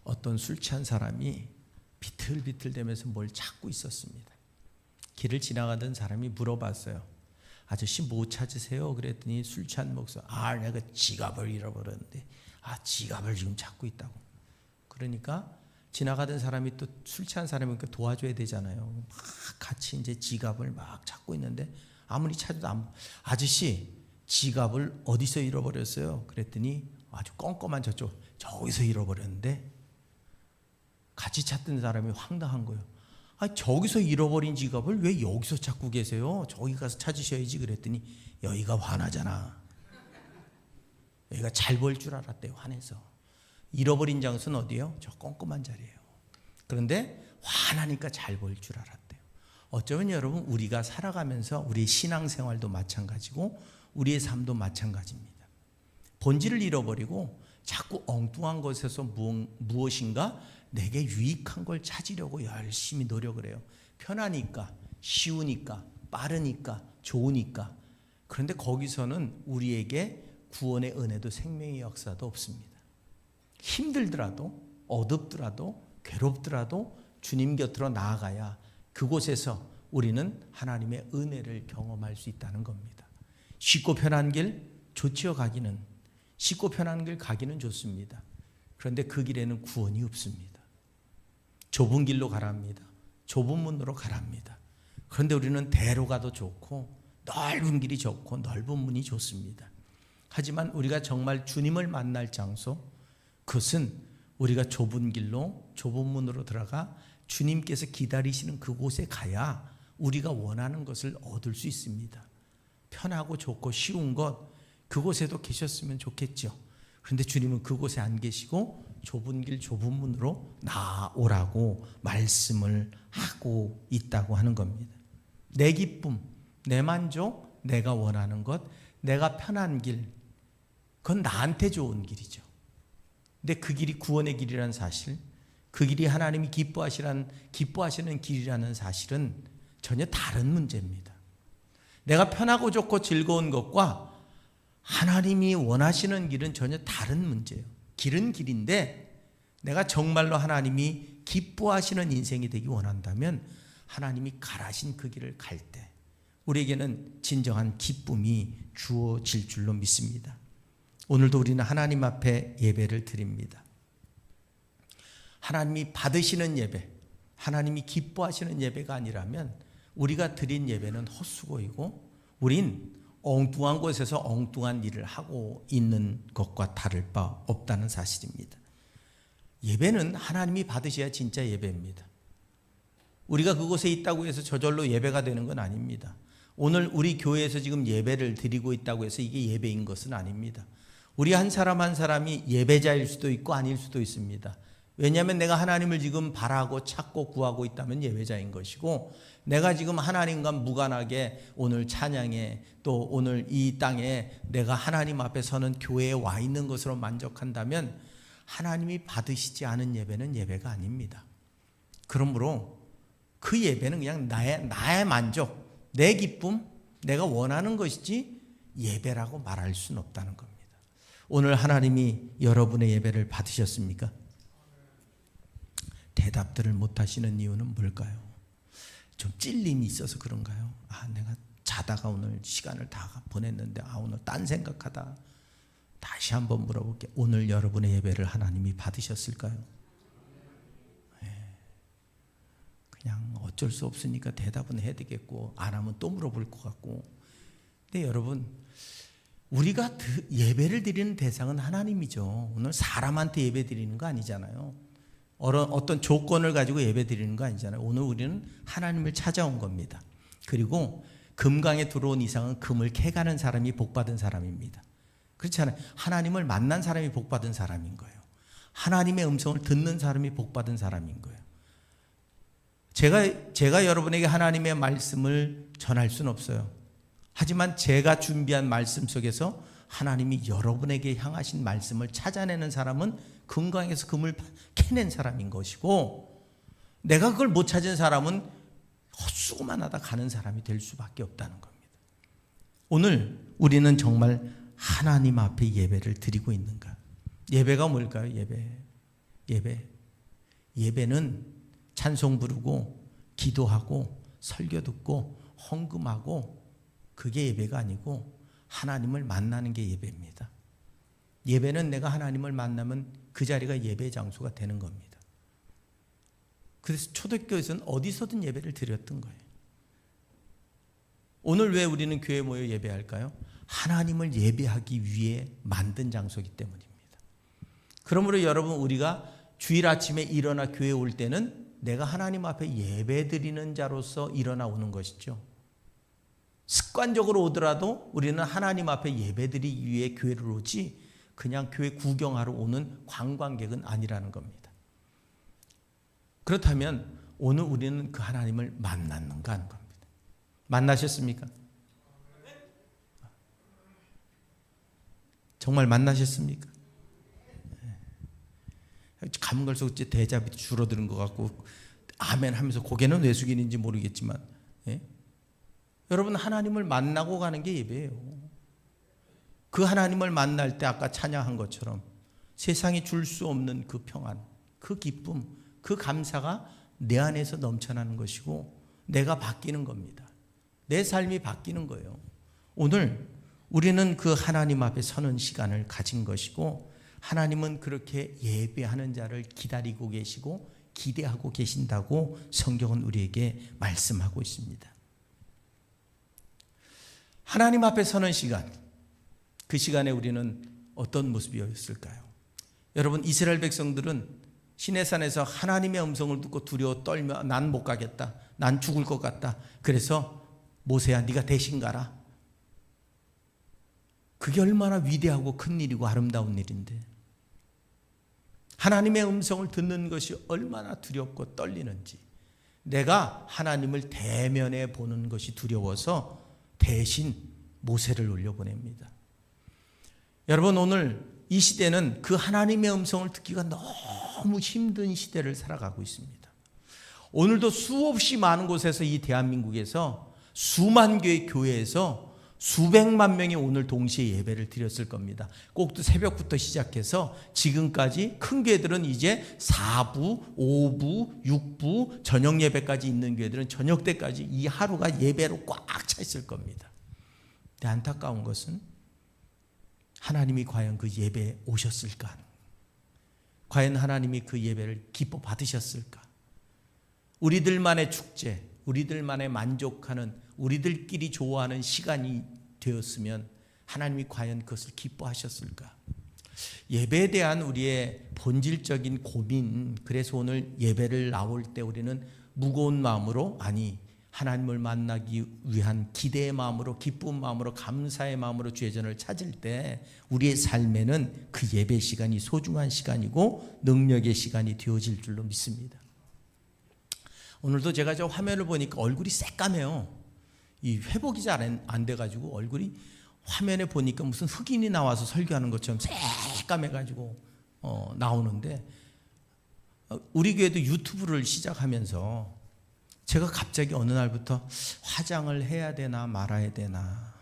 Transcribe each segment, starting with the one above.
어떤 술 취한 사람이 비틀비틀대면서 뭘 찾고 있었습니다. 길을 지나가던 사람이 물어봤어요. 아저씨 뭐 찾으세요? 그랬더니 술 취한 목사, 내가 지갑을 잃어버렸는데 지갑을 지금 찾고 있다고. 그러니까 지나가던 사람이 또 술 취한 사람이니까 도와줘야 되잖아요. 막 같이 이제 지갑을 막 찾고 있는데 아무리 찾아도 아저씨 지갑을 어디서 잃어버렸어요? 그랬더니 아주 껌껌한 저기서 잃어버렸는데, 같이 찾던 사람이 황당한 거예요. 저기서 잃어버린 지갑을 왜 여기서 찾고 계세요? 저기 가서 찾으셔야지. 그랬더니 여기가 화나잖아. 여기가 잘 벌 줄 알았대요. 화내서. 잃어버린 장소는 어디예요? 저 껌껌한 자리예요. 그런데 화나니까 잘 벌 줄 알았대요. 어쩌면 여러분, 우리가 살아가면서 우리의 신앙생활도 마찬가지고 우리의 삶도 마찬가지입니다. 본질을 잃어버리고 자꾸 엉뚱한 것에서 무엇인가 내게 유익한 걸 찾으려고 열심히 노력을 해요. 편하니까, 쉬우니까, 빠르니까, 좋으니까. 그런데 거기서는 우리에게 구원의 은혜도 생명의 역사도 없습니다. 힘들더라도, 어둡더라도, 괴롭더라도 주님 곁으로 나아가야 그곳에서 우리는 하나님의 은혜를 경험할 수 있다는 겁니다. 쉽고 편한 길 좋지요. 가기는 쉽고 편한 길 가기는 좋습니다. 그런데 그 길에는 구원이 없습니다. 좁은 길로 가랍니다. 좁은 문으로 가랍니다. 그런데 우리는 대로 가도 좋고 넓은 길이 좋고 넓은 문이 좋습니다. 하지만 우리가 정말 주님을 만날 장소, 그것은 우리가 좁은 길로 좁은 문으로 들어가 주님께서 기다리시는 그곳에 가야 우리가 원하는 것을 얻을 수 있습니다. 편하고 좋고 쉬운 것, 그곳에도 계셨으면 좋겠죠. 그런데 주님은 그곳에 안 계시고 좁은 길 좁은 문으로 나오라고 말씀을 하고 있다고 하는 겁니다. 내 기쁨, 내 만족, 내가 원하는 것, 내가 편한 길, 그건 나한테 좋은 길이죠. 근데 그 길이 구원의 길이라는 사실, 그 길이 하나님이 기뻐하시는 길이라는 사실은 전혀 다른 문제입니다. 내가 편하고 좋고 즐거운 것과 하나님이 원하시는 길은 전혀 다른 문제예요. 길은 길인데 내가 정말로 하나님이 기뻐하시는 인생이 되기 원한다면 하나님이 가라신 그 길을 갈 때 우리에게는 진정한 기쁨이 주어질 줄로 믿습니다. 오늘도 우리는 하나님 앞에 예배를 드립니다. 하나님이 받으시는 예배, 하나님이 기뻐하시는 예배가 아니라면 우리가 드린 예배는 헛수고이고 우린 엉뚱한 곳에서 엉뚱한 일을 하고 있는 것과 다를 바 없다는 사실입니다. 예배는 하나님이 받으셔야 진짜 예배입니다. 우리가 그곳에 있다고 해서 저절로 예배가 되는 건 아닙니다. 오늘 우리 교회에서 지금 예배를 드리고 있다고 해서 이게 예배인 것은 아닙니다. 우리 한 사람 한 사람이 예배자일 수도 있고 아닐 수도 있습니다. 왜냐하면 내가 하나님을 지금 바라고 찾고 구하고 있다면 예배자인 것이고, 내가 지금 하나님과 무관하게 오늘 찬양에 또 오늘 이 땅에 내가 하나님 앞에 서는 교회에 와 있는 것으로 만족한다면 하나님이 받으시지 않은 예배는 예배가 아닙니다. 그러므로 그 예배는 그냥 나의 만족, 내 기쁨, 내가 원하는 것이지 예배라고 말할 수는 없다는 겁니다. 오늘 하나님이 여러분의 예배를 받으셨습니까? 대답들을 못하시는 이유는 뭘까요? 좀 찔림이 있어서 그런가요? 내가 자다가 오늘 시간을 다 보냈는데 오늘 딴 생각하다. 다시 한번 물어볼게요. 오늘 여러분의 예배를 하나님이 받으셨을까요? 그냥 어쩔 수 없으니까 대답은 해야 되겠고 안 하면 또 물어볼 것 같고. 근데 여러분, 우리가 예배를 드리는 대상은 하나님이죠. 오늘 사람한테 예배 드리는 거 아니잖아요. 어떤 조건을 가지고 예배 드리는 거 아니잖아요. 오늘 우리는 하나님을 찾아온 겁니다. 그리고 금강에 들어온 이상은 금을 캐가는 사람이 복받은 사람입니다. 그렇잖아요. 하나님을 만난 사람이 복받은 사람인 거예요. 하나님의 음성을 듣는 사람이 복받은 사람인 거예요. 제가 여러분에게 하나님의 말씀을 전할 수는 없어요. 하지만 제가 준비한 말씀 속에서 하나님이 여러분에게 향하신 말씀을 찾아내는 사람은 금강에서 금을 캐낸 사람인 것이고, 내가 그걸 못 찾은 사람은 헛수고만 하다 가는 사람이 될 수밖에 없다는 겁니다. 오늘 우리는 정말 하나님 앞에 예배를 드리고 있는가? 예배가 뭘까요? 예배. 예배는 찬송 부르고 기도하고 설교 듣고 헌금하고 그게 예배가 아니고 하나님을 만나는 게 예배입니다. 예배는 내가 하나님을 만나면 그 자리가 예배 장소가 되는 겁니다. 그래서 초대교회에서는 어디서든 예배를 드렸던 거예요. 오늘 왜 우리는 교회에 모여 예배할까요? 하나님을 예배하기 위해 만든 장소이기 때문입니다. 그러므로 여러분, 우리가 주일 아침에 일어나 교회에 올 때는 내가 하나님 앞에 예배 드리는 자로서 일어나 오는 것이죠. 습관적으로 오더라도 우리는 하나님 앞에 예배 드리기 위해 교회를 오지 그냥 교회 구경하러 오는 관광객은 아니라는 겁니다. 그렇다면 오늘 우리는 그 하나님을 만났는가 하는 겁니다. 만나셨습니까? 정말 만나셨습니까? 가면 갈수록 대답이 줄어드는 것 같고 아멘 하면서 고개는 왜 숙이는지 모르겠지만, 예? 여러분, 하나님을 만나고 가는 게 예배예요. 그 하나님을 만날 때 아까 찬양한 것처럼 세상이 줄 수 없는 그 평안, 그 기쁨, 그 감사가 내 안에서 넘쳐나는 것이고 내가 바뀌는 겁니다. 내 삶이 바뀌는 거예요. 오늘 우리는 그 하나님 앞에 서는 시간을 가진 것이고 하나님은 그렇게 예배하는 자를 기다리고 계시고 기대하고 계신다고 성경은 우리에게 말씀하고 있습니다. 하나님 앞에 서는 시간, 그 시간에 우리는 어떤 모습이었을까요? 여러분, 이스라엘 백성들은 시내산에서 하나님의 음성을 듣고 두려워 떨며 난 못 가겠다, 난 죽을 것 같다. 그래서 모세야, 네가 대신 가라. 그게 얼마나 위대하고 큰 일이고 아름다운 일인데, 하나님의 음성을 듣는 것이 얼마나 두렵고 떨리는지, 내가 하나님을 대면해 보는 것이 두려워서 대신 모세를 올려보냅니다. 여러분, 오늘 이 시대는 그 하나님의 음성을 듣기가 너무 힘든 시대를 살아가고 있습니다. 오늘도 수없이 많은 곳에서, 이 대한민국에서 수만 개의 교회에서 수백만 명이 오늘 동시에 예배를 드렸을 겁니다. 꼭두 새벽부터 시작해서 지금까지 큰 교회들은 이제 4부, 5부, 6부, 저녁 예배까지 있는 교회들은 저녁 때까지 이 하루가 예배로 꽉 차 있을 겁니다. 근데 안타까운 것은 하나님이 과연 그 예배에 오셨을까? 과연 하나님이 그 예배를 기뻐 받으셨을까? 우리들만의 축제, 우리들만의 만족하는, 우리들끼리 좋아하는 시간이 되었으면 하나님이 과연 그것을 기뻐하셨을까? 예배에 대한 우리의 본질적인 고민, 그래서 오늘 예배를 나올 때 우리는 무거운 마음으로, 아니 하나님을 만나기 위한 기대의 마음으로, 기쁜 마음으로, 감사의 마음으로 주의 전을 찾을 때 우리의 삶에는 그 예배 시간이 소중한 시간이고 능력의 시간이 되어질 줄로 믿습니다. 오늘도 제가 저 화면을 보니까 얼굴이 새까매요. 이 회복이 잘 안 돼가지고 얼굴이 화면에 보니까 무슨 흑인이 나와서 설교하는 것처럼 새까매가지고 나오는데, 우리 교회도 유튜브를 시작하면서 제가 갑자기 어느 날부터 화장을 해야 되나 말아야 되나,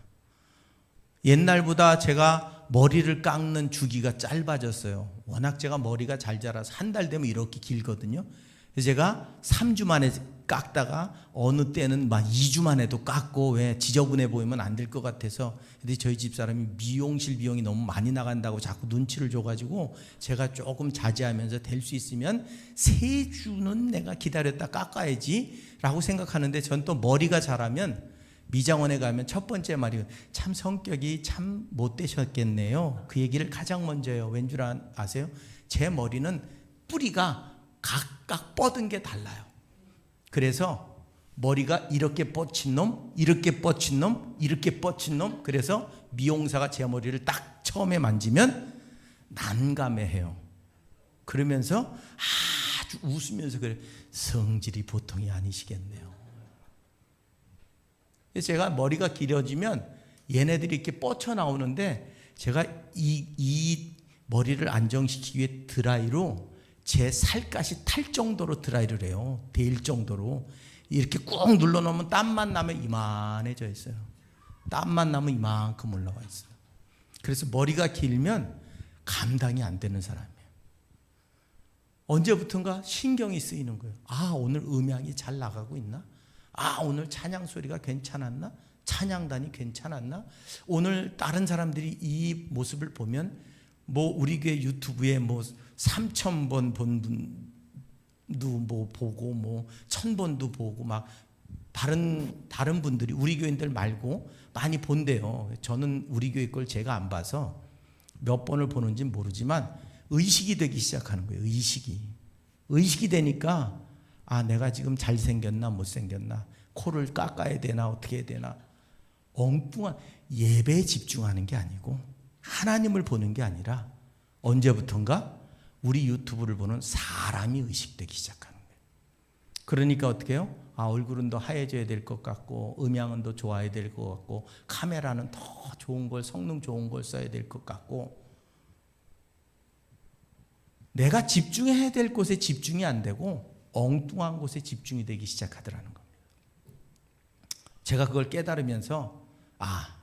옛날보다 제가 머리를 깎는 주기가 짧아졌어요. 워낙 제가 머리가 잘 자라서 한 달 되면 이렇게 길거든요. 그래서 제가 3주 만에 깎다가 어느 때는 막 2주 만에도 깎고, 왜 지저분해 보이면 안 될 것 같아서. 근데 저희 집사람이 미용실 비용이 너무 많이 나간다고 자꾸 눈치를 줘가지고 제가 조금 자제하면서 될 수 있으면 3주는 내가 기다렸다 깎아야지 라고 생각하는데, 전 또 머리가 자라면 미장원에 가면 첫 번째 말이 참 성격이 참 못되셨겠네요. 그 얘기를 가장 먼저 해요. 왠 줄 아세요? 제 머리는 뿌리가 각각 뻗은 게 달라요. 그래서 머리가 이렇게 뻗친 놈, 이렇게 뻗친 놈, 이렇게 뻗친 놈. 그래서 미용사가 제 머리를 딱 처음에 만지면 난감해해요. 그러면서 아주 웃으면서 그래, 성질이 보통이 아니시겠네요. 제가 머리가 길어지면 얘네들이 이렇게 뻗쳐 나오는데, 제가 이 머리를 안정시키기 위해 드라이로 제 살갗이 탈 정도로 드라이를 해요. 데일 정도로. 이렇게 꾹 눌러놓으면 땀만 나면 이만해져 있어요. 땀만 나면 이만큼 올라와 있어요. 그 그래서 머리가 길면 감당이 안 되는 사람이에요. 언제부턴가 신경이 쓰이는 거예요. 아, 오늘 음향이 잘 나가고 있나? 아, 오늘 찬양 소리가 괜찮았나? 찬양단이 괜찮았나? 오늘 다른 사람들이 이 모습을 보면 뭐 우리 교회 유튜브에 뭐 3,000번 본 분도 뭐 보고 뭐 1,000번도 보고 막 다른 분들이 우리 교인들 말고 많이 본대요. 저는 우리 교회 걸 제가 안 봐서 몇 번을 보는지 모르지만 의식이 되기 시작하는 거예요. 의식이 되니까 아, 내가 지금 잘생겼나 못생겼나, 코를 깎아야 되나 어떻게 해야 되나, 엉뚱한 예배에 집중하는 게 아니고 하나님을 보는 게 아니라 언제부턴가 우리 유튜브를 보는 사람이 의식되기 시작하는 거예요. 그러니까 어떻게 해요? 아, 얼굴은 더 하얘져야 될 것 같고, 음향은 더 좋아야 될 것 같고, 카메라는 더 좋은 걸, 성능 좋은 걸 써야 될 것 같고, 내가 집중해야 될 곳에 집중이 안 되고 엉뚱한 곳에 집중이 되기 시작하더라는 겁니다. 제가 그걸 깨달으면서 아,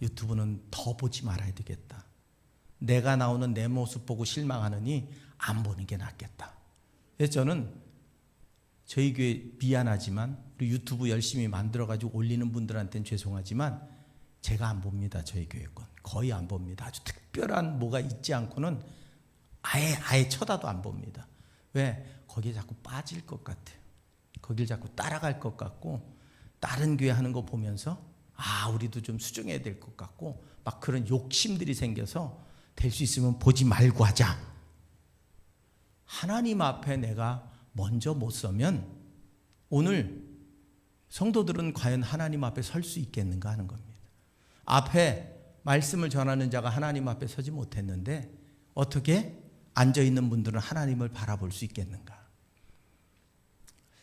유튜브는 더 보지 말아야 되겠다. 내가 나오는 내 모습 보고 실망하느니 안 보는 게 낫겠다. 그래서 저는 저희 교회 미안하지만 우리 유튜브 열심히 만들어가지고 올리는 분들한테는 죄송하지만 제가 안 봅니다. 저희 교회 건 거의 안 봅니다. 아주 특별한 뭐가 있지 않고는 아예 쳐다도 안 봅니다. 왜? 거기에 자꾸 빠질 것 같아요. 거길 자꾸 따라갈 것 같고, 다른 교회 하는 거 보면서 아, 우리도 좀 수정해야 될 것 같고, 막 그런 욕심들이 생겨서 될 수 있으면 보지 말고 하자. 하나님 앞에 내가 먼저 못 서면 오늘 성도들은 과연 하나님 앞에 설 수 있겠는가 하는 겁니다. 앞에 말씀을 전하는 자가 하나님 앞에 서지 못했는데 어떻게 앉아있는 분들은 하나님을 바라볼 수 있겠는가?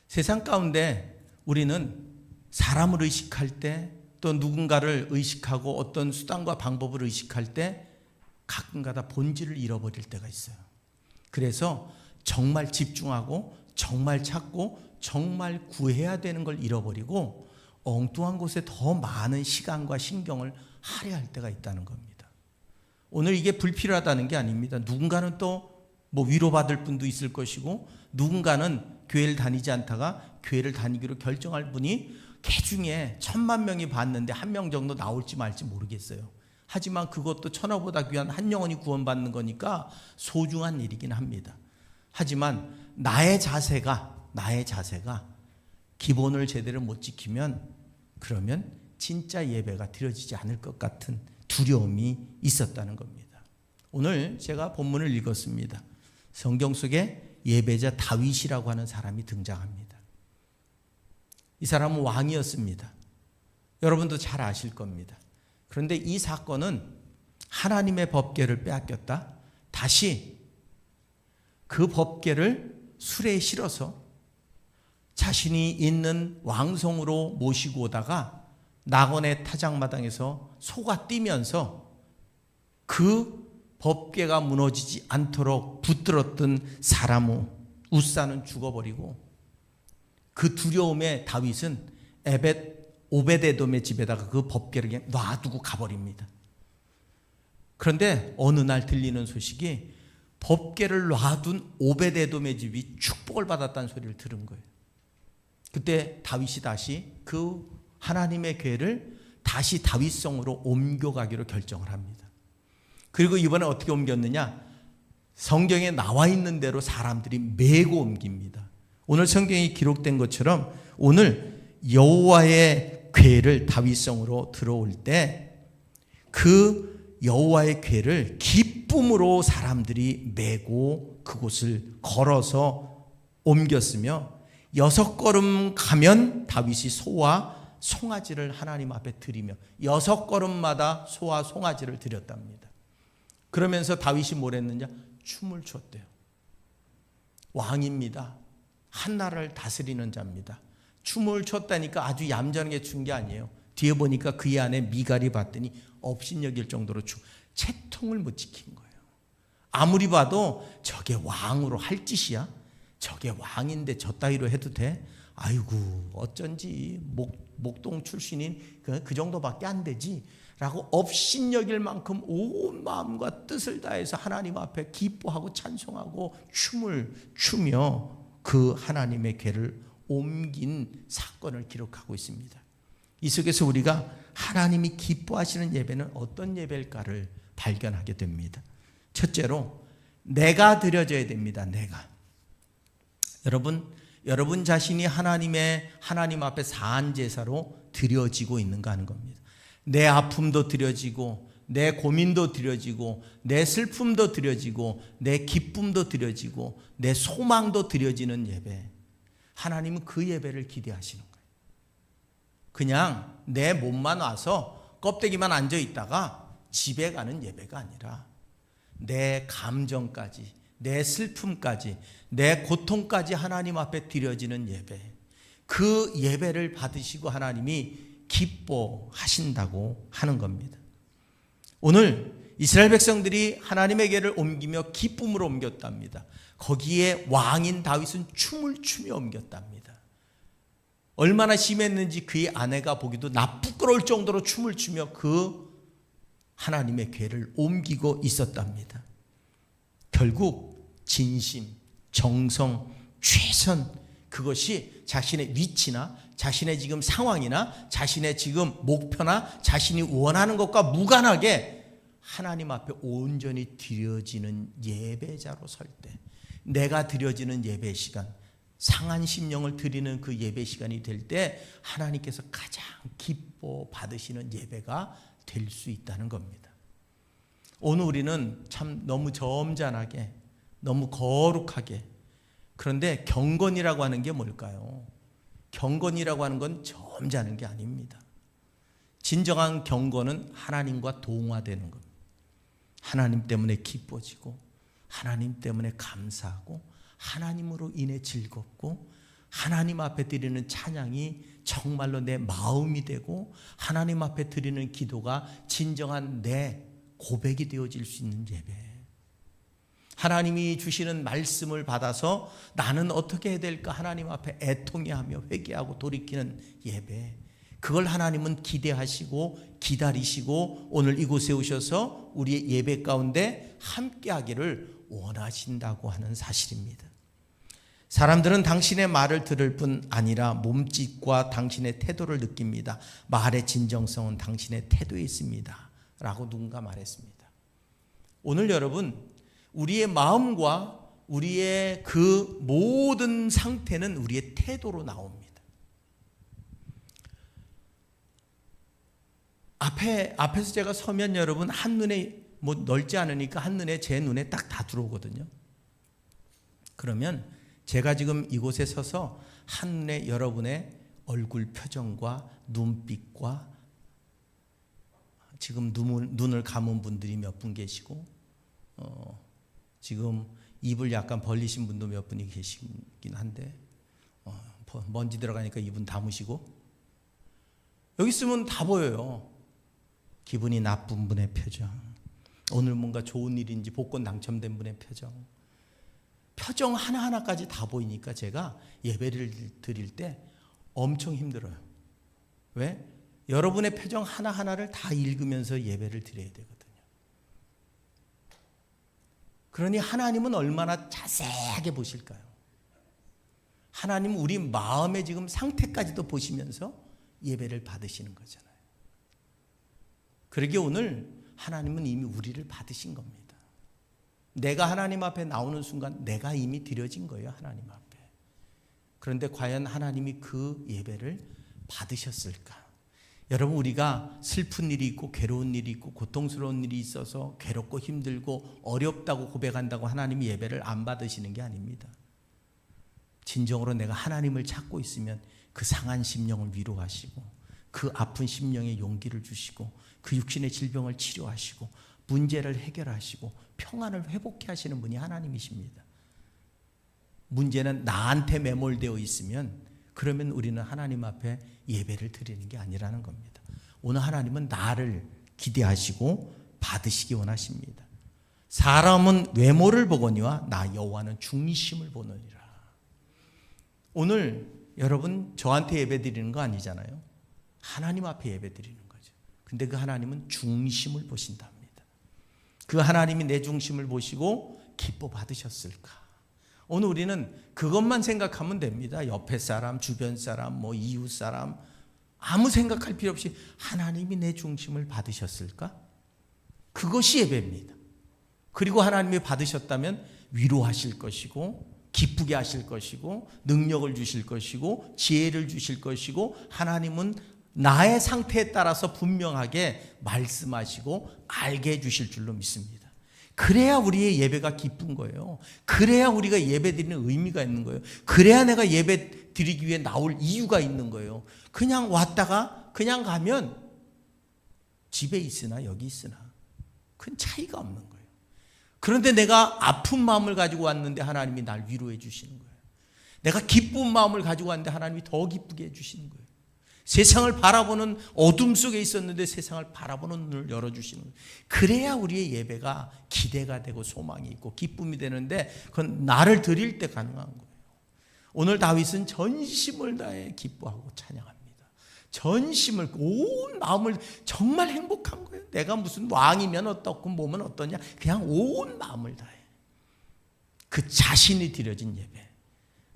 세상 가운데 우리는 사람을 의식할 때, 또 누군가를 의식하고 어떤 수단과 방법을 의식할 때 가끔가다 본질을 잃어버릴 때가 있어요. 그래서 정말 집중하고 정말 찾고 정말 구해야 되는 걸 잃어버리고 엉뚱한 곳에 더 많은 시간과 신경을 할애할 때가 있다는 겁니다. 오늘 이게 불필요하다는 게 아닙니다. 누군가는 또 뭐 위로받을 분도 있을 것이고, 누군가는 교회를 다니지 않다가 교회를 다니기로 결정할 분이 개중에 1,000,000명이 봤는데 1명 정도 나올지 말지 모르겠어요. 하지만 그것도 천하보다 귀한 한 영혼이 구원받는 거니까 소중한 일이긴 합니다. 하지만 나의 자세가 기본을 제대로 못 지키면, 그러면 진짜 예배가 드려지지 않을 것 같은 두려움이 있었다는 겁니다. 오늘 제가 본문을 읽었습니다. 성경 속에 예배자 다윗이라고 하는 사람이 등장합니다. 이 사람은 왕이었습니다. 여러분도 잘 아실 겁니다. 그런데 이 사건은 하나님의 법궤를 빼앗겼다, 다시 그 법궤를 수레에 실어서 자신이 있는 왕성으로 모시고 오다가 낙원의 타작마당에서 소가 뛰면서 그 법궤가 무너지지 않도록 붙들었던 사람 웃사는 죽어버리고, 그 두려움에 다윗은 오베데돔의 집에다가 그 법궤를 그냥 놔두고 가버립니다. 그런데 어느 날 들리는 소식이 법궤를 놔둔 오베데돔의 집이 축복을 받았다는 소리를 들은 거예요. 그때 다윗이 다시 그 하나님의 궤를 다시 다윗성으로 옮겨가기로 결정을 합니다. 그리고 이번에 어떻게 옮겼느냐? 성경에 나와 있는 대로 사람들이 메고 옮깁니다. 오늘 성경에 기록된 것처럼 오늘 여호와의 궤를 다윗성으로 들어올 때 그 여호와의 궤를 기쁨으로 사람들이 메고 그곳을 걸어서 옮겼으며, 6걸음 가면 다윗이 소와 송아지를 하나님 앞에 드리며 6걸음마다 소와 송아지를 드렸답니다. 그러면서 다윗이 뭘 했느냐? 춤을 췄대요. 왕입니다. 한 나라를 다스리는 자입니다. 춤을 췄다니까 아주 얌전하게 춘 게 아니에요. 뒤에 보니까 그의 안에 미갈이 봤더니 업신여길 정도로 채통을 못 지킨 거예요. 아무리 봐도 저게 왕으로 할 짓이야? 저게 왕인데 저 따위로 해도 돼? 아이고 어쩐지 목동 출신인 그 정도밖에 안 되지. 라고 업신여길 만큼 온 마음과 뜻을 다해서 하나님 앞에 기뻐하고 찬송하고 춤을 추며 그 하나님의 궤를 옮긴 사건을 기록하고 있습니다. 이 속에서 우리가 하나님이 기뻐하시는 예배는 어떤 예배일까를 발견하게 됩니다. 첫째로 내가 드려져야 됩니다. 내가. 여러분 자신이 하나님 앞에 사한 제사로 드려지고 있는가 하는 겁니다. 내 아픔도 드려지고 내 고민도 드려지고 내 슬픔도 드려지고 내 기쁨도 드려지고 내 소망도 드려지는 예배. 하나님은 그 예배를 기대하시는 거예요. 그냥 내 몸만 와서 껍데기만 앉아 있다가 집에 가는 예배가 아니라 내 감정까지, 내 슬픔까지, 내 고통까지 하나님 앞에 드려지는 예배. 그 예배를 받으시고 하나님이 기뻐하신다고 하는 겁니다. 오늘 이스라엘 백성들이 하나님에게를 옮기며 기쁨으로 옮겼답니다. 거기에 왕인 다윗은 춤을 추며 옮겼답니다. 얼마나 심했는지 그의 아내가 보기도 부끄러울 정도로 춤을 추며 그 하나님의 궤를 옮기고 있었답니다. 결국 진심, 정성, 최선, 그것이 자신의 위치나 자신의 지금 상황이나 자신의 지금 목표나 자신이 원하는 것과 무관하게 하나님 앞에 온전히 드려지는 예배자로 설 때, 내가 드려지는 예배 시간, 상한 심령을 드리는 그 예배 시간이 될 때 하나님께서 가장 기뻐 받으시는 예배가 될 수 있다는 겁니다. 오늘 우리는 참 너무 점잖하게, 너무 거룩하게, 그런데 경건이라고 하는 게 뭘까요? 경건이라고 하는 건 점잖은 게 아닙니다. 진정한 경건은 하나님과 동화되는 겁니다. 하나님 때문에 기뻐지고 하나님 때문에 감사하고 하나님으로 인해 즐겁고 하나님 앞에 드리는 찬양이 정말로 내 마음이 되고 하나님 앞에 드리는 기도가 진정한 내 고백이 되어질 수 있는 예배. 하나님이 주시는 말씀을 받아서 나는 어떻게 해야 될까 하나님 앞에 애통해하며 회개하고 돌이키는 예배. 그걸 하나님은 기대하시고 기다리시고 오늘 이곳에 오셔서 우리의 예배 가운데 함께하기를 원하신다고 하는 사실입니다. 사람들은 당신의 말을 들을 뿐 아니라 몸짓과 당신의 태도를 느낍니다. 말의 진정성은 당신의 태도에 있습니다. 라고 누군가 말했습니다. 오늘 여러분, 우리의 마음과 우리의 그 모든 상태는 우리의 태도로 나옵니다. 앞에서 제가 서면 여러분 한눈에 넓지 않으니까 한눈에 제 눈에 딱 다 들어오거든요. 그러면 제가 지금 이곳에 서서 한눈에 여러분의 얼굴 표정과 눈빛과 지금 눈을 감은 분들이 몇 분 계시고 지금 입을 약간 벌리신 분도 몇 분이 계시긴 한데 먼지 들어가니까 입은 다무시고 여기 있으면 다 보여요. 기분이 나쁜 분의 표정, 오늘 뭔가 좋은 일인지 복권 당첨된 분의 표정 하나하나까지 다 보이니까 제가 예배를 드릴 때 엄청 힘들어요. 왜? 여러분의 표정 하나하나를 다 읽으면서 예배를 드려야 되거든요. 그러니 하나님은 얼마나 자세하게 보실까요? 하나님은 우리 마음의 지금 상태까지도 보시면서 예배를 받으시는 거잖아요. 그러기에 오늘 하나님은 이미 우리를 받으신 겁니다. 내가 하나님 앞에 나오는 순간 내가 이미 드려진 거예요, 하나님 앞에. 그런데 과연 하나님이 그 예배를 받으셨을까? 여러분, 우리가 슬픈 일이 있고 괴로운 일이 있고 고통스러운 일이 있어서 괴롭고 힘들고 어렵다고 고백한다고 하나님이 예배를 안 받으시는 게 아닙니다. 진정으로 내가 하나님을 찾고 있으면 그 상한 심령을 위로하시고 그 아픈 심령에 용기를 주시고 그 육신의 질병을 치료하시고 문제를 해결하시고 평안을 회복해 하시는 분이 하나님이십니다. 문제는 나한테 매몰되어 있으면 그러면 우리는 하나님 앞에 예배를 드리는 게 아니라는 겁니다. 오늘 하나님은 나를 기대하시고 받으시기 원하십니다. 사람은 외모를 보거니와 나 여호와는 중심을 보느니라. 오늘 여러분 저한테 예배 드리는 거 아니잖아요. 하나님 앞에 예배 드리는 거죠. 근데 그 하나님은 중심을 보신답니다. 그 하나님이 내 중심을 보시고 기뻐 받으셨을까? 오늘 우리는 그것만 생각하면 됩니다. 옆에 사람, 주변 사람, 이웃 사람 아무 생각할 필요 없이 하나님이 내 중심을 받으셨을까? 그것이 예배입니다. 그리고 하나님이 받으셨다면 위로하실 것이고 기쁘게 하실 것이고 능력을 주실 것이고 지혜를 주실 것이고 하나님은 나의 상태에 따라서 분명하게 말씀하시고 알게 해주실 줄로 믿습니다. 그래야 우리의 예배가 기쁜 거예요. 그래야 우리가 예배 드리는 의미가 있는 거예요. 그래야 내가 예배 드리기 위해 나올 이유가 있는 거예요. 그냥 왔다가 그냥 가면 집에 있으나 여기 있으나 큰 차이가 없는 거예요. 그런데 내가 아픈 마음을 가지고 왔는데 하나님이 날 위로해 주시는 거예요. 내가 기쁜 마음을 가지고 왔는데 하나님이 더 기쁘게 해 주시는 거예요. 세상을 바라보는 어둠 속에 있었는데 세상을 바라보는 눈을 열어주시는 거예요. 그래야 우리의 예배가 기대가 되고 소망이 있고 기쁨이 되는데 그건 나를 드릴 때 가능한 거예요. 오늘 다윗은 전심을 다해 기뻐하고 찬양합니다. 전심을 온 마음을 정말 행복한 거예요. 내가 무슨 왕이면 어떻고 뭐면 어떠냐 그냥 온 마음을 다해 그 자신이 드려진 예배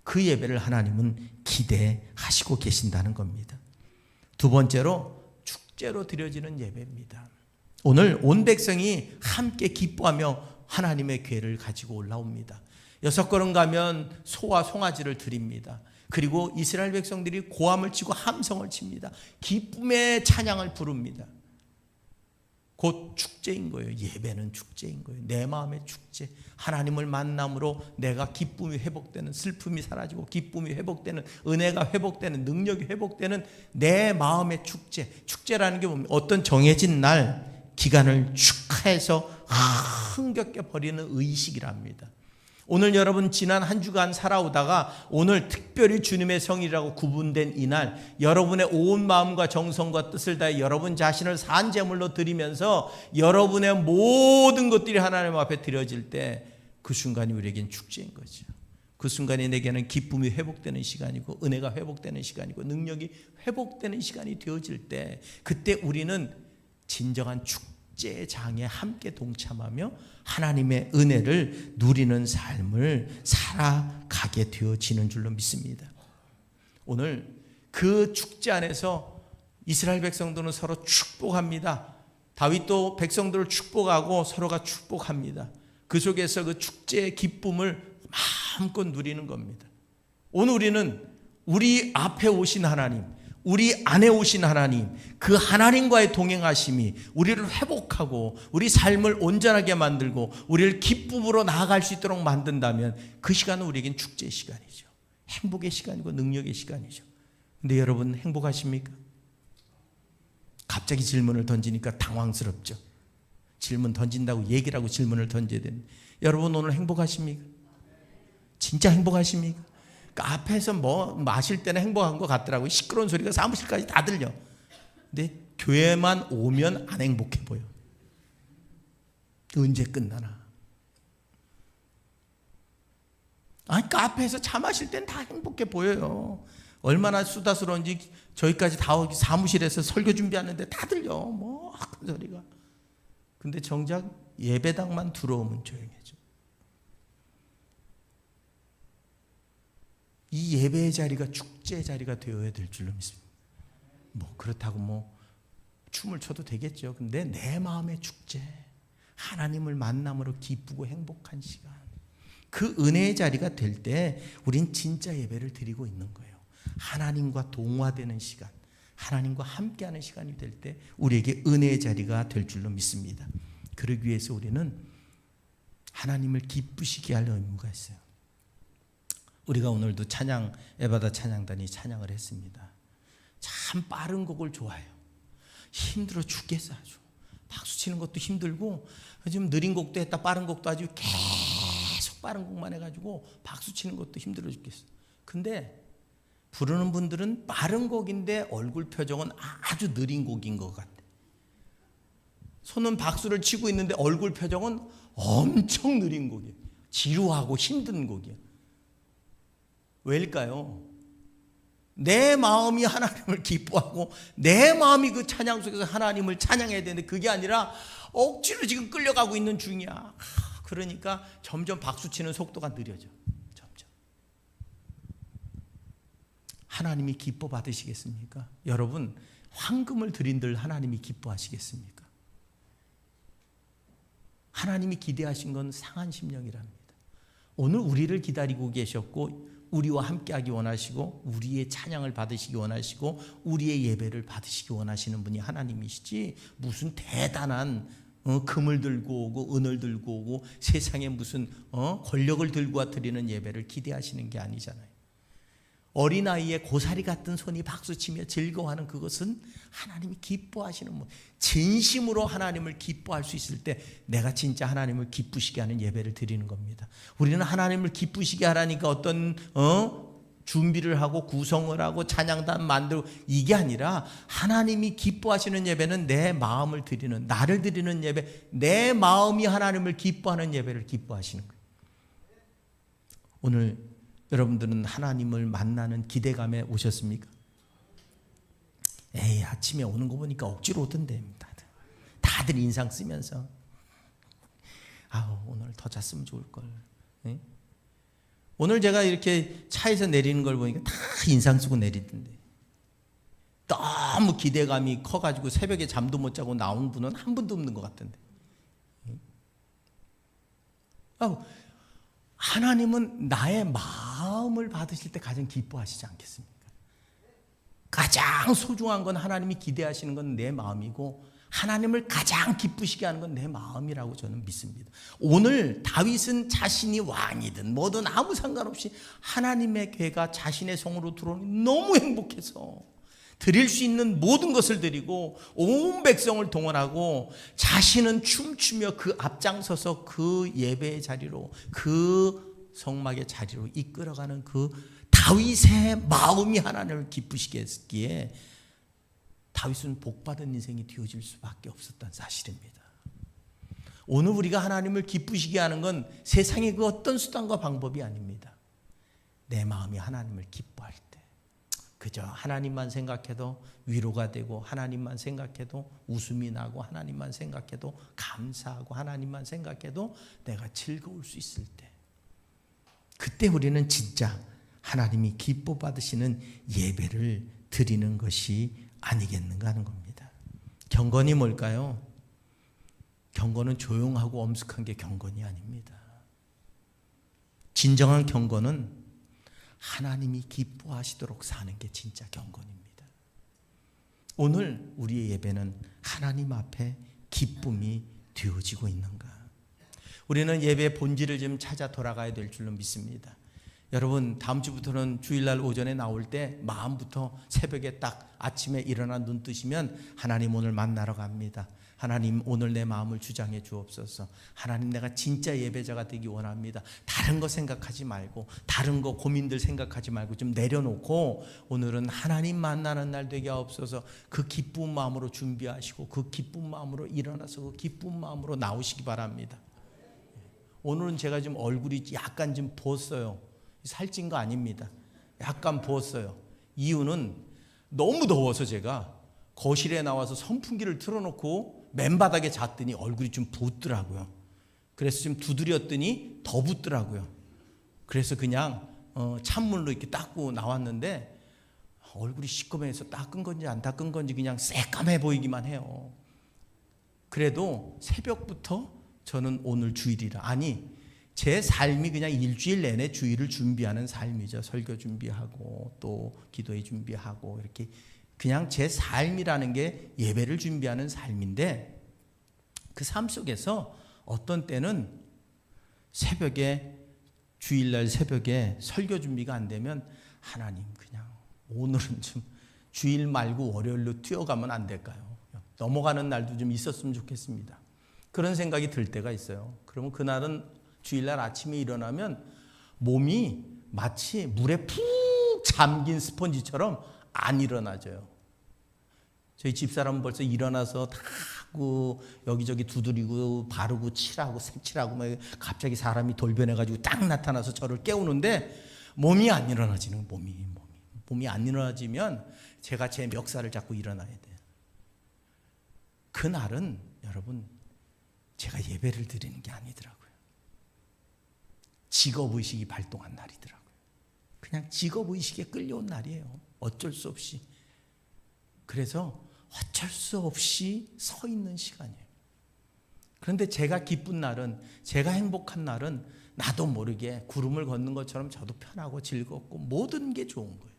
그 예배를 하나님은 기대하시고 계신다는 겁니다. 두 번째로 축제로 드려지는 예배입니다. 오늘 온 백성이 함께 기뻐하며 하나님의 궤를 가지고 올라옵니다. 6걸음 가면 소와 송아지를 드립니다. 그리고 이스라엘 백성들이 고함을 치고 함성을 칩니다. 기쁨의 찬양을 부릅니다. 곧 축제인 거예요. 예배는 축제인 거예요. 내 마음의 축제. 하나님을 만남으로 내가 기쁨이 회복되는, 슬픔이 사라지고 기쁨이 회복되는, 은혜가 회복되는, 능력이 회복되는 내 마음의 축제. 축제라는 게 뭡니까? 어떤 정해진 날 기간을 축하해서 흥겹게 버리는 의식이랍니다. 오늘 여러분 지난 한 주간 살아오다가 오늘 특별히 주님의 성일이라고 구분된 이날 여러분의 온 마음과 정성과 뜻을 다해 여러분 자신을 산제물로 드리면서 여러분의 모든 것들이 하나님 앞에 드려질 때 그 순간이 우리에겐 축제인 거죠. 그 순간이 내게는 기쁨이 회복되는 시간이고 은혜가 회복되는 시간이고 능력이 회복되는 시간이 되어질 때 그때 우리는 진정한 축제장에 함께 동참하며 하나님의 은혜를 누리는 삶을 살아가게 되어지는 줄로 믿습니다. 오늘 그 축제 안에서 이스라엘 백성들은 서로 축복합니다. 다윗도 백성들을 축복하고 서로가 축복합니다. 그 속에서 그 축제의 기쁨을 마음껏 누리는 겁니다. 오늘 우리는 우리 앞에 오신 하나님, 우리 안에 오신 하나님, 그 하나님과의 동행하심이 우리를 회복하고 우리 삶을 온전하게 만들고 우리를 기쁨으로 나아갈 수 있도록 만든다면 그 시간은 우리에겐 축제의 시간이죠. 행복의 시간이고 능력의 시간이죠. 근데 여러분 행복하십니까? 갑자기 질문을 던지니까 당황스럽죠. 질문 던진다고 얘기를 하고 질문을 던져야 되는데 여러분 오늘 행복하십니까? 진짜 행복하십니까? 그러니까 앞에서 뭐 마실 때는 행복한 것 같더라고요. 시끄러운 소리가 사무실까지 다 들려. 근데 교회만 오면 안 행복해 보여. 언제 끝나나? 아니 카페에서 차 마실 때는 다 행복해 보여요. 얼마나 수다스러운지 저희까지 다 사무실에서 설교 준비하는데 다 들려. 뭐 큰 소리가. 근데 정작 예배당만 들어오면 조용해져. 이 예배의 자리가 축제의 자리가 되어야 될 줄로 믿습니다. 뭐 그렇다고 뭐 춤을 춰도 되겠죠. 근데 내 마음의 축제, 하나님을 만남으로 기쁘고 행복한 시간, 그 은혜의 자리가 될 때 우린 진짜 예배를 드리고 있는 거예요. 하나님과 동화되는 시간, 하나님과 함께하는 시간이 될 때 우리에게 은혜의 자리가 될 줄로 믿습니다. 그러기 위해서 우리는 하나님을 기쁘시게 할 의무가 있어요. 우리가 오늘도 찬양, 에바다 찬양단이 찬양을 했습니다. 참 빠른 곡을 좋아해요. 힘들어 죽겠어 아주. 박수 치는 것도 힘들고 좀 느린 곡도 했다 빠른 곡도 아주 계속 빠른 곡만 해가지고 박수 치는 것도 힘들어 죽겠어. 근데 부르는 분들은 빠른 곡인데 얼굴 표정은 아주 느린 곡인 것 같아. 손은 박수를 치고 있는데 얼굴 표정은 엄청 느린 곡이에요. 지루하고 힘든 곡이에요. 왜일까요? 내 마음이 하나님을 기뻐하고 내 마음이 그 찬양 속에서 하나님을 찬양해야 되는데 그게 아니라 억지로 지금 끌려가고 있는 중이야. 그러니까 점점 박수치는 속도가 느려져. 점점. 하나님이 기뻐 받으시겠습니까? 여러분, 황금을 드린들 하나님이 기뻐하시겠습니까? 하나님이 기대하신 건 상한 심령이랍니다. 오늘 우리를 기다리고 계셨고 우리와 함께하기 원하시고 우리의 찬양을 받으시기 원하시고 우리의 예배를 받으시기 원하시는 분이 하나님이시지, 무슨 대단한 금을 들고 오고 은을 들고 오고 세상에 무슨 권력을 들고 와 드리는 예배를 기대하시는 게 아니잖아요. 어린아이의 고사리 같은 손이 박수치며 즐거워하는 그것은 하나님이 기뻐하시는 분, 진심으로 하나님을 기뻐할 수 있을 때 내가 진짜 하나님을 기쁘시게 하는 예배를 드리는 겁니다. 우리는 하나님을 기쁘시게 하라니까 어떤 준비를 하고 구성을 하고 찬양단 만들고 이게 아니라 하나님이 기뻐하시는 예배는 내 마음을 드리는, 나를 드리는 예배, 내 마음이 하나님을 기뻐하는 예배를 기뻐하시는 거예요. 오늘 여러분들은 하나님을 만나는 기대감에 오셨습니까? 에이, 아침에 오는 거 보니까 억지로 오던데 다들 인상 쓰면서 오늘 더 잤으면 좋을걸. 네? 오늘 제가 이렇게 차에서 내리는 걸 보니까 다 인상 쓰고 내리던데, 너무 기대감이 커가지고 새벽에 잠도 못 자고 나온 분은 한 분도 없는 것 같던데. 하나님은 나의 마음을 받으실 때 가장 기뻐하시지 않겠습니까? 가장 소중한 건, 하나님이 기대하시는 건 내 마음이고 하나님을 가장 기쁘시게 하는 건 내 마음이라고 저는 믿습니다. 오늘 다윗은 자신이 왕이든 뭐든 아무 상관없이 하나님의 괴가 자신의 성으로 들어오니 너무 행복해서 드릴 수 있는 모든 것을 드리고 온 백성을 동원하고 자신은 춤추며 그 앞장서서 그 예배의 자리로, 그 성막의 자리로 이끌어가는 그 다윗의 마음이 하나님을 기쁘시게 했기에 다윗은 복받은 인생이 되어질 수밖에 없었던 사실입니다. 오늘 우리가 하나님을 기쁘시게 하는 건 세상의 그 어떤 수단과 방법이 아닙니다. 내 마음이 하나님을 기뻐할 때, 그저 하나님만 생각해도 위로가 되고 하나님만 생각해도 웃음이 나고 하나님만 생각해도 감사하고 하나님만 생각해도 내가 즐거울 수 있을 때, 그때 우리는 진짜 하나님이 기뻐 받으시는 예배를 드리는 것이 아니겠는가 하는 겁니다. 경건이 뭘까요? 경건은 조용하고 엄숙한 게 경건이 아닙니다. 진정한 경건은 하나님이 기뻐하시도록 사는 게 진짜 경건입니다. 오늘 우리의 예배는 하나님 앞에 기쁨이 되어지고 있는가? 우리는 예배의 본질을 좀 찾아 돌아가야 될 줄로 믿습니다. 여러분, 다음 주부터는 주일날 오전에 나올 때 마음부터 새벽에 딱 아침에 일어나 눈 뜨시면 하나님 오늘 만나러 갑니다. 하나님 오늘 내 마음을 주장해 주옵소서. 하나님 내가 진짜 예배자가 되기 원합니다. 다른 거 생각하지 말고, 다른 거 고민들 생각하지 말고 좀 내려놓고 오늘은 하나님 만나는 날 되게 하옵소서. 그 기쁜 마음으로 준비하시고 그 기쁜 마음으로 일어나서 그 기쁜 마음으로 나오시기 바랍니다. 오늘은 제가 좀 얼굴이 약간 좀 부었어요. 살찐 거 아닙니다. 약간 부었어요. 이유는 너무 더워서 제가 거실에 나와서 선풍기를 틀어놓고 맨바닥에 잤더니 얼굴이 좀 붓더라고요. 그래서 좀 두드렸더니 더 붓더라고요. 그래서 그냥 찬물로 이렇게 닦고 나왔는데 얼굴이 시꺼매서 닦은 건지 안 닦은 건지 그냥 새까매 보이기만 해요. 그래도 새벽부터 저는 오늘 주일이라, 아니 제 삶이 그냥 일주일 내내 주일을 준비하는 삶이죠. 설교 준비하고 또 기도회 준비하고 이렇게 그냥 제 삶이라는 게 예배를 준비하는 삶인데, 그 삶 속에서 어떤 때는 새벽에, 주일날 새벽에 설교 준비가 안 되면 하나님 그냥 오늘은 좀 주일 말고 월요일로 뛰어가면 안 될까요? 넘어가는 날도 좀 있었으면 좋겠습니다. 그런 생각이 들 때가 있어요. 그러면 그날은 주일날 아침에 일어나면 몸이 마치 물에 푹 잠긴 스펀지처럼 안 일어나져요. 저희 집사람은 벌써 일어나서 다 여기저기 두드리고 바르고 칠하고 색칠하고 막 갑자기 사람이 돌변해가지고 딱 나타나서 저를 깨우는데 몸이 안 일어나지는, 몸이 몸이 안 일어나지면 제가 제 멱살을 잡고 일어나야 돼요. 그날은 여러분 제가 예배를 드리는 게 아니더라고요. 직업의식이 발동한 날이더라고요. 그냥 직업의식에 끌려온 날이에요. 어쩔 수 없이. 그래서 어쩔 수 없이 서 있는 시간이에요. 그런데 제가 기쁜 날은, 제가 행복한 날은 나도 모르게 구름을 걷는 것처럼 저도 편하고 즐겁고 모든 게 좋은 거예요.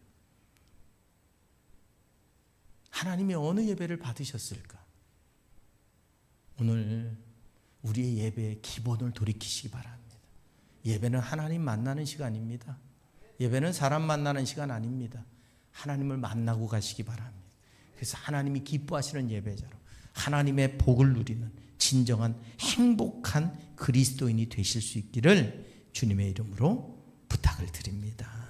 하나님이 어느 예배를 받으셨을까? 오늘 우리의 예배의 기본을 돌이키시기 바랍니다. 예배는 하나님 만나는 시간입니다. 예배는 사람 만나는 시간 아닙니다. 하나님을 만나고 가시기 바랍니다. 그래서 하나님이 기뻐하시는 예배자로 하나님의 복을 누리는 진정한 행복한 그리스도인이 되실 수 있기를 주님의 이름으로 부탁을 드립니다.